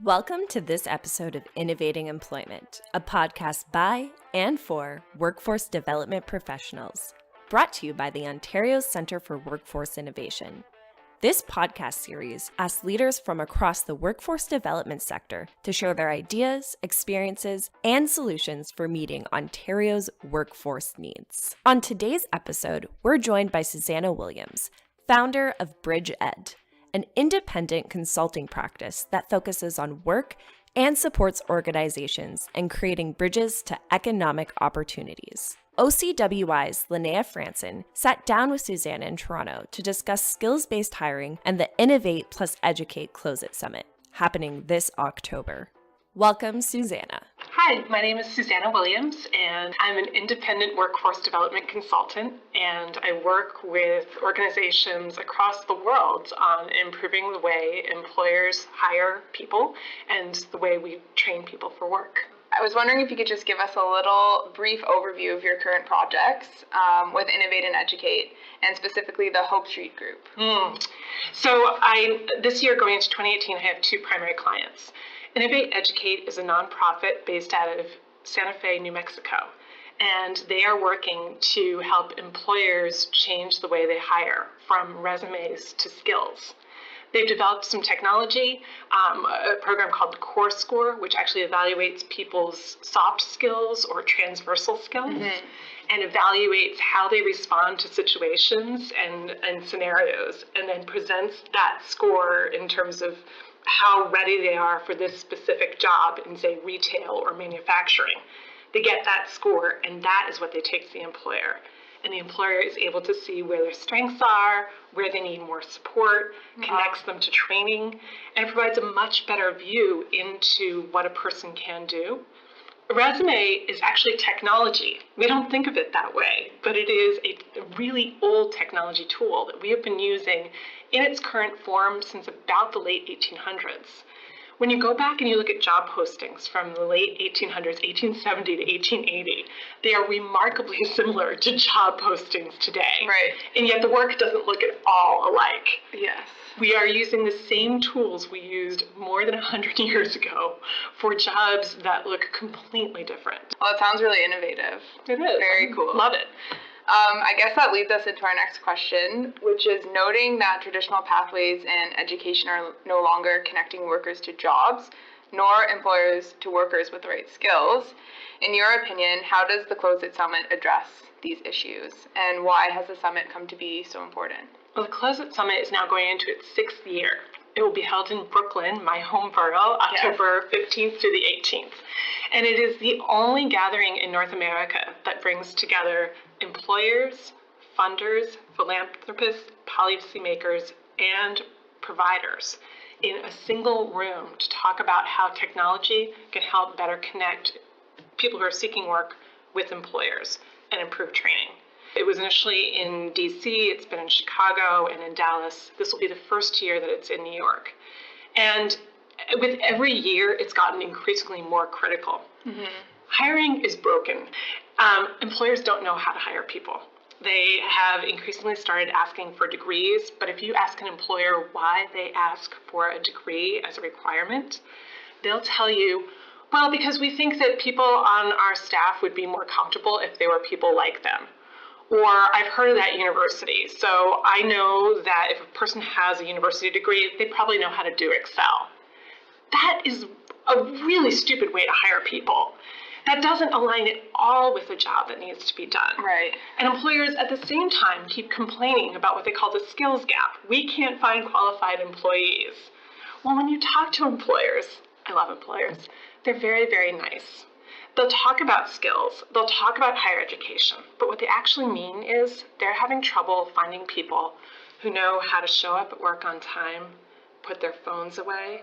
Welcome to this episode of Innovating Employment, a podcast by and for workforce development professionals, brought to you by the Ontario Centre for Workforce Innovation. This podcast series asks leaders from across the workforce development sector to share their ideas, experiences, and solutions for meeting Ontario's workforce needs. On today's episode, we're joined by Susanna Williams, founder of Bridge Ed, an independent consulting practice that focuses on work and supports organizations in creating bridges to economic opportunities. OCWI's Linnea Franson sat down with Susanna in Toronto to discuss skills-based hiring and the Innovate plus Educate Close It Summit, happening this October. Welcome, Susanna. Hi, my name is Susanna Williams, and I'm an independent workforce development consultant, and I work with organizations across the world on improving the way employers hire people and the way we train people for work. I was wondering if you could just give us a little brief overview of your current projects with Innovate and Educate, and specifically the Hope Street Group. So this year, going into 2018, I have two primary clients. Innovate Educate is a nonprofit based out of Santa Fe, New Mexico, and they are working to help employers change the way they hire from resumes to skills. They've developed some technology, a program called the Core Score, which actually evaluates people's soft skills or transversal skills, and evaluates how they respond to situations and scenarios, and then presents that score in terms of how ready they are for this specific job in, say, retail or manufacturing. They get that score, and that is what they take to the employer. And the employer is able to see where their strengths are, where they need more support, connects them to training, and it provides a much better view into what a person can do. A resume is actually technology. We don't think of it that way, but it is a really old technology tool that we have been using in its current form since about the late 1800s. When you go back and you look at job postings from the late 1800s, 1870 to 1880, they are remarkably similar to job postings today. Right. And yet the work doesn't look at all alike. Yes. We are using the same tools we used more than 100 years ago for jobs that look completely different. Well, it sounds really innovative. It is. Very cool. Love it. I guess that leads us into our next question, which is noting that traditional pathways in education are no longer connecting workers to jobs, nor employers to workers with the right skills. In your opinion, how does the Close It Summit address these issues, and why has the summit come to be so important? Well, the Close It Summit is now going into its 6th year. It will be held in Brooklyn, my home borough, October 15th through the 18th. And it is the only gathering in North America that brings together employers, funders, philanthropists, policymakers, and providers in a single room to talk about how technology can help better connect people who are seeking work with employers and improve training. It was initially in DC, it's been in Chicago and in Dallas. This will be the first year that it's in New York. And with every year, it's gotten increasingly more critical. Hiring is broken. Employers don't know how to hire people. They have increasingly started asking for degrees, but if you ask an employer why they ask for a degree as a requirement, they'll tell you, well, because we think that people on our staff would be more comfortable if they were people like them. Or I've heard of that university, so I know that if a person has a university degree, they probably know how to do Excel. That is a really stupid way to hire people. That doesn't align at all with the job that needs to be done. Right. And employers at the same time keep complaining about what they call the skills gap. We can't find qualified employees. Well, when you talk to employers, I love employers, they're very, very nice. They'll talk about skills, they'll talk about higher education, but what they actually mean is they're having trouble finding people who know how to show up at work on time, put their phones away,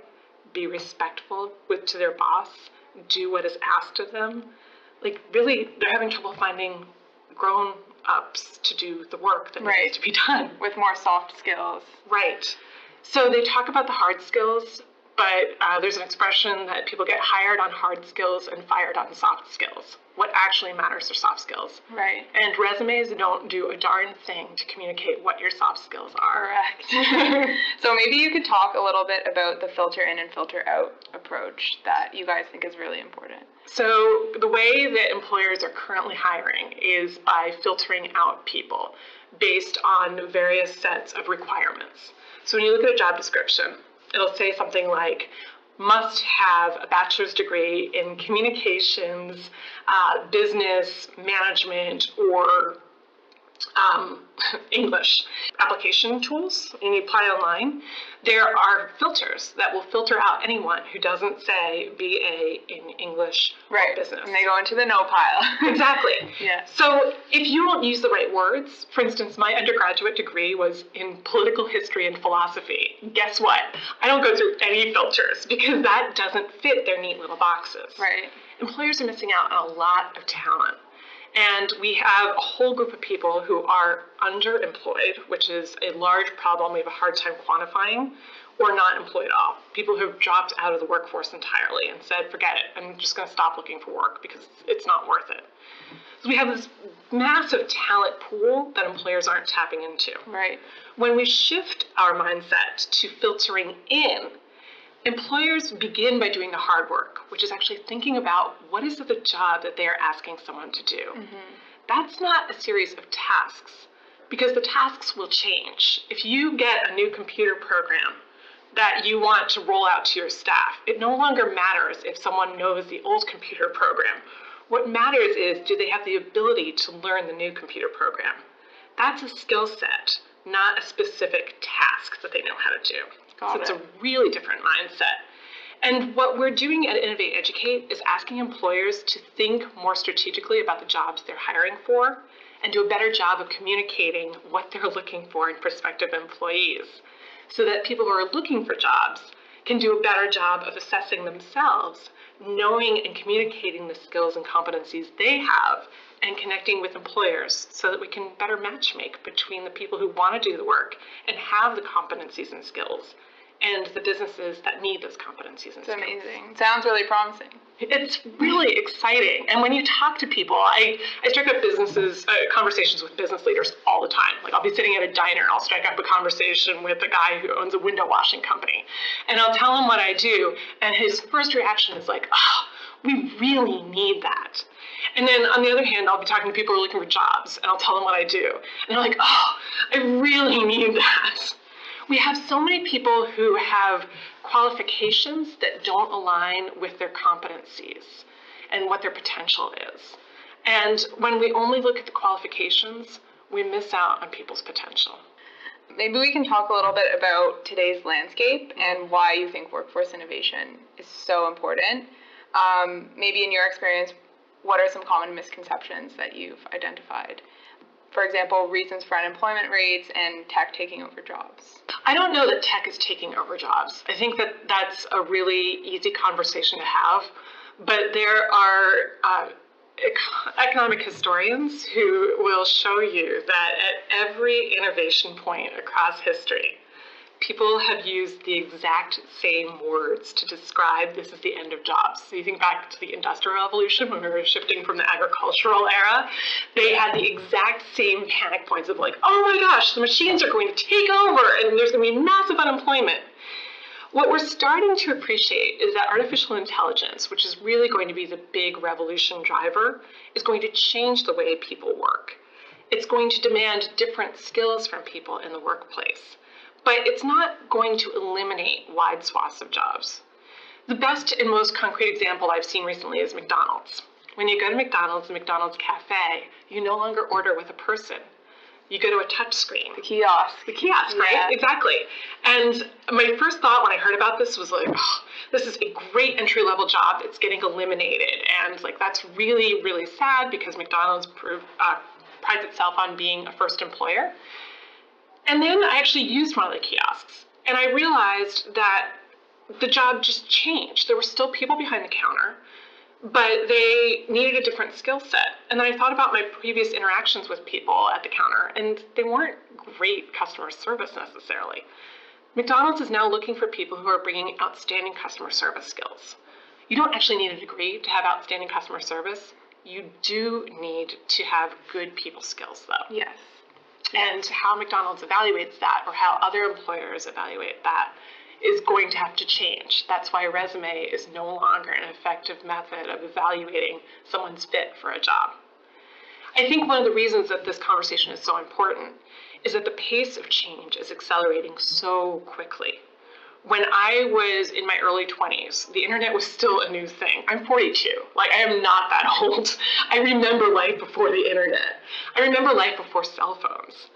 be respectful to their boss, do what is asked of them. Like, really, they're having trouble finding grown-ups to do the work that needs to be done. With more soft skills. Right. So they talk about the hard skills, but there's an expression that people get hired on hard skills and fired on soft skills. What actually matters are soft skills. Right. And resumes don't do a darn thing to communicate what your soft skills are. Correct. So maybe you could talk a little bit about the filter in and filter out approach that you guys think is really important. So the way that employers are currently hiring is by filtering out people based on various sets of requirements. So when you look at a job description, it'll say something like, must have a bachelor's degree in communications, business, management, or English. Application tools, when you apply online, there are filters that will filter out anyone who doesn't say BA in English or business. And they go into the no pile. Exactly. Yeah. So if you don't use the right words, for instance, my undergraduate degree was in political history and philosophy. Guess what? I don't go through any filters because that doesn't fit their neat little boxes. Right. Employers are missing out on a lot of talent. And we have a whole group of people who are underemployed, which is a large problem we have a hard time quantifying, or not employed at all. People who have dropped out of the workforce entirely and said, forget it, I'm just going to stop looking for work because it's not worth it. So we have this massive talent pool that employers aren't tapping into. Right. When we shift our mindset to filtering in, employers begin by doing the hard work, which is actually thinking about what is the job that they are asking someone to do. Mm-hmm. That's not a series of tasks, because the tasks will change. If you get a new computer program that you want to roll out to your staff, it no longer matters if someone knows the old computer program. What matters is, do they have the ability to learn the new computer program? That's a skill set, not a specific task that they know how to do. So it's a really different mindset. And what we're doing at Innovate Educate is asking employers to think more strategically about the jobs they're hiring for and do a better job of communicating what they're looking for in prospective employees, so that people who are looking for jobs can do a better job of assessing themselves, knowing and communicating the skills and competencies they have, and connecting with employers so that we can better matchmake between the people who want to do the work and have the competencies and skills and the businesses that need those competencies and skills. It's amazing. Sounds really promising. It's really exciting. And when you talk to people, I strike up conversations with business leaders all the time. Like, I'll be sitting at a diner, I'll strike up a conversation with a guy who owns a window washing company. And I'll tell him what I do, and his first reaction is like, oh, we really need that. And then on the other hand, I'll be talking to people who are looking for jobs, and I'll tell them what I do. And they're like, oh, I really need that. We have so many people who have qualifications that don't align with their competencies and what their potential is. And when we only look at the qualifications, we miss out on people's potential. Maybe we can talk a little bit about today's landscape and why you think workforce innovation is so important. Maybe in your experience, what are some common misconceptions that you've identified? For example, reasons for unemployment rates and tech taking over jobs. I don't know that tech is taking over jobs. I think that that's a really easy conversation to have, but there are economic historians who will show you that at every innovation point across history, people have used the exact same words to describe this is the end of jobs. So you think back to the Industrial Revolution when we were shifting from the agricultural era, they had the exact same panic points of like, oh my gosh, the machines are going to take over and there's going to be massive unemployment. What we're starting to appreciate is that artificial intelligence, which is really going to be the big revolution driver, is going to change the way people work. It's going to demand different skills from people in the workplace. But it's not going to eliminate wide swaths of jobs. The best and most concrete example I've seen recently is McDonald's. When you go to McDonald's, the McDonald's cafe, you no longer order with a person. You go to a touch screen. The kiosk. The kiosk, right? Yeah. Exactly. And my first thought when I heard about this was like, oh, this is a great entry-level job that's getting eliminated. And like, that's really, really sad because McDonald's prides itself on being a first employer. And then I actually used one of the kiosks, and I realized that the job just changed. There were still people behind the counter, but they needed a different skill set. And then I thought about my previous interactions with people at the counter, and they weren't great customer service necessarily. McDonald's is now looking for people who are bringing outstanding customer service skills. You don't actually need a degree to have outstanding customer service. You do need to have good people skills, though. Yes. And how McDonald's evaluates that, or how other employers evaluate that, is going to have to change. That's why a resume is no longer an effective method of evaluating someone's fit for a job. I think one of the reasons that this conversation is so important is that the pace of change is accelerating so quickly. When I was in my early 20s, the internet was still a new thing. I'm 42. Like, I am not that old. I remember life before the internet. I remember life before cell phones.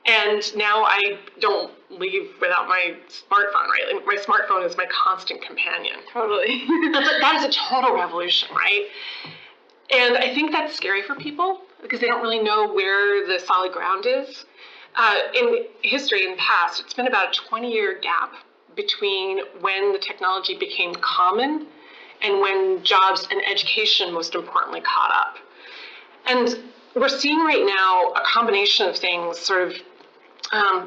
And now I don't leave without my smartphone, right? Like, my smartphone is my constant companion. Totally. That is a total revolution, right? And I think that's scary for people because they don't really know where the solid ground is. In history, in the past, it's been about a 20-year gap between when the technology became common and when jobs and education, most importantly, caught up. And we're seeing right now a combination of things sort of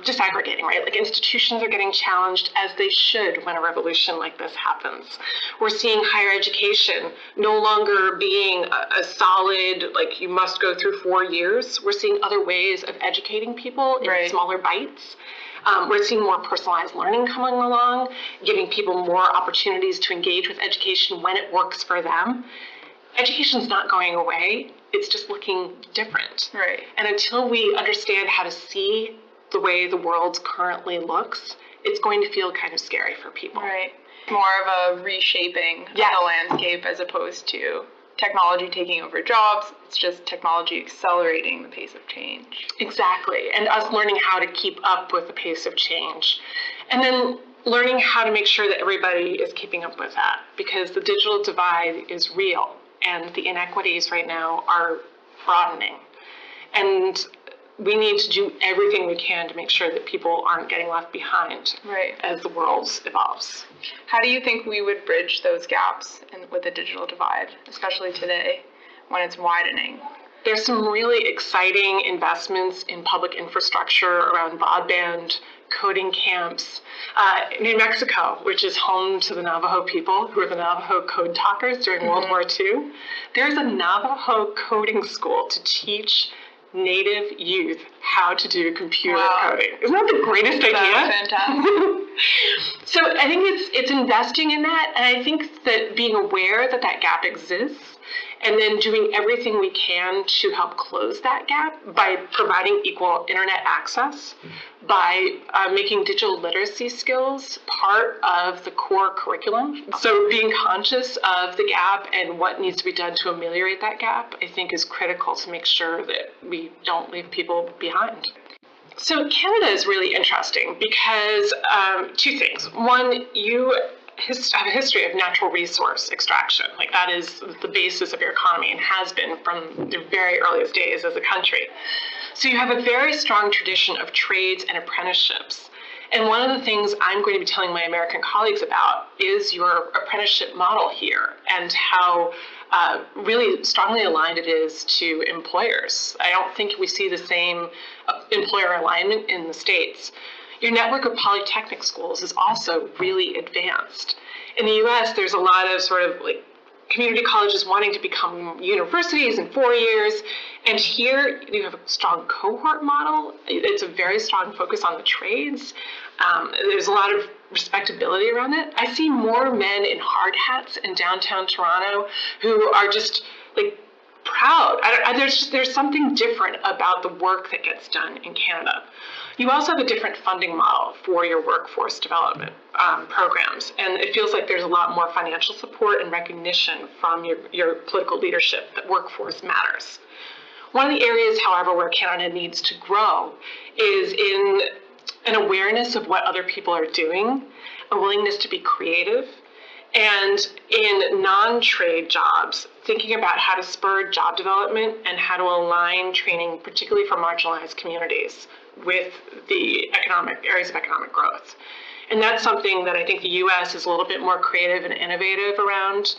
disaggregating, right? Like, institutions are getting challenged, as they should when a revolution like this happens. We're seeing higher education no longer being a solid, like, you must go through 4 years. We're seeing other ways of educating people in smaller bites. We're seeing more personalized learning coming along, giving people more opportunities to engage with education when it works for them. Education's not going away. It's just looking different. Right. And until we understand how to see the way the world currently looks, it's going to feel kind of scary for people. Right. More of a reshaping of the landscape as opposed to technology taking over jobs. It's just technology accelerating the pace of change. Exactly. And us learning how to keep up with the pace of change. And then learning how to make sure that everybody is keeping up with that, because the digital divide is real and the inequities right now are broadening. And we need to do everything we can to make sure that people aren't getting left behind as the world evolves. How do you think we would bridge those gaps with the digital divide, especially today when it's widening? There's some really exciting investments in public infrastructure around broadband, coding camps. New Mexico, which is home to the Navajo people, who were the Navajo code talkers during World War II, there's a Navajo coding school to teach Native youth how to do computer coding. Isn't that the greatest idea? That's fantastic. So I think it's investing in that, and I think that being aware that that gap exists, and then doing everything we can to help close that gap by providing equal internet access, by making digital literacy skills part of the core curriculum. So being conscious of the gap and what needs to be done to ameliorate that gap, I think, is critical to make sure that we don't leave people behind. So Canada is really interesting because two things. One, you have a history of natural resource extraction. Like, that is the basis of your economy and has been from the very earliest days as a country. So you have a very strong tradition of trades and apprenticeships. And one of the things I'm going to be telling my American colleagues about is your apprenticeship model here and how really strongly aligned it is to employers. I don't think we see the same employer alignment in the States. Your network of polytechnic schools is also really advanced. In the US, there's a lot of sort of like community colleges wanting to become universities in 4 years. And here you have a strong cohort model. It's a very strong focus on the trades. There's a lot of respectability around it. I see more men in hard hats in downtown Toronto who are just like proud. There's something different about the work that gets done in Canada. You also have a different funding model for your workforce development programs, and it feels like there's a lot more financial support and recognition from your political leadership that workforce matters. One of the areas, however, where Canada needs to grow is in an awareness of what other people are doing, a willingness to be creative, and in non-trade jobs, thinking about how to spur job development and how to align training, particularly for marginalized communities, with the areas of economic growth. And that's something that I think the US is a little bit more creative and innovative around.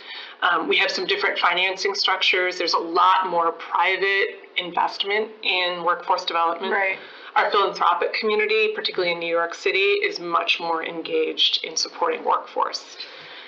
We have some different financing structures. There's a lot more private investment in workforce development. Right. Our philanthropic community, particularly in New York City, is much more engaged in supporting workforce.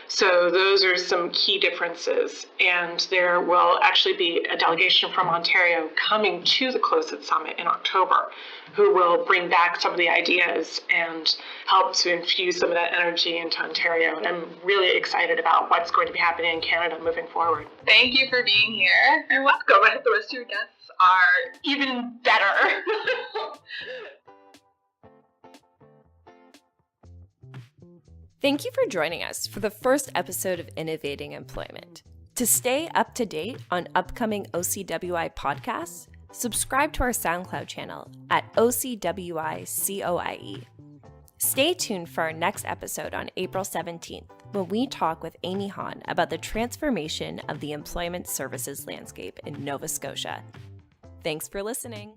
So those are some key differences, and there will actually be a delegation from Ontario coming to the Close It Summit in October, who will bring back some of the ideas and help to infuse some of that energy into Ontario. And I'm really excited about what's going to be happening in Canada moving forward. Thank you for being here. You're welcome. I hope the rest of your guests are even better. Thank you for joining us for the first episode of Innovating Employment. To stay up to date on upcoming OCWI podcasts, subscribe to our SoundCloud channel at OCWI-COIE. Stay tuned for our next episode on April 17th, when we talk with Amy Hahn about the transformation of the employment services landscape in Nova Scotia. Thanks for listening.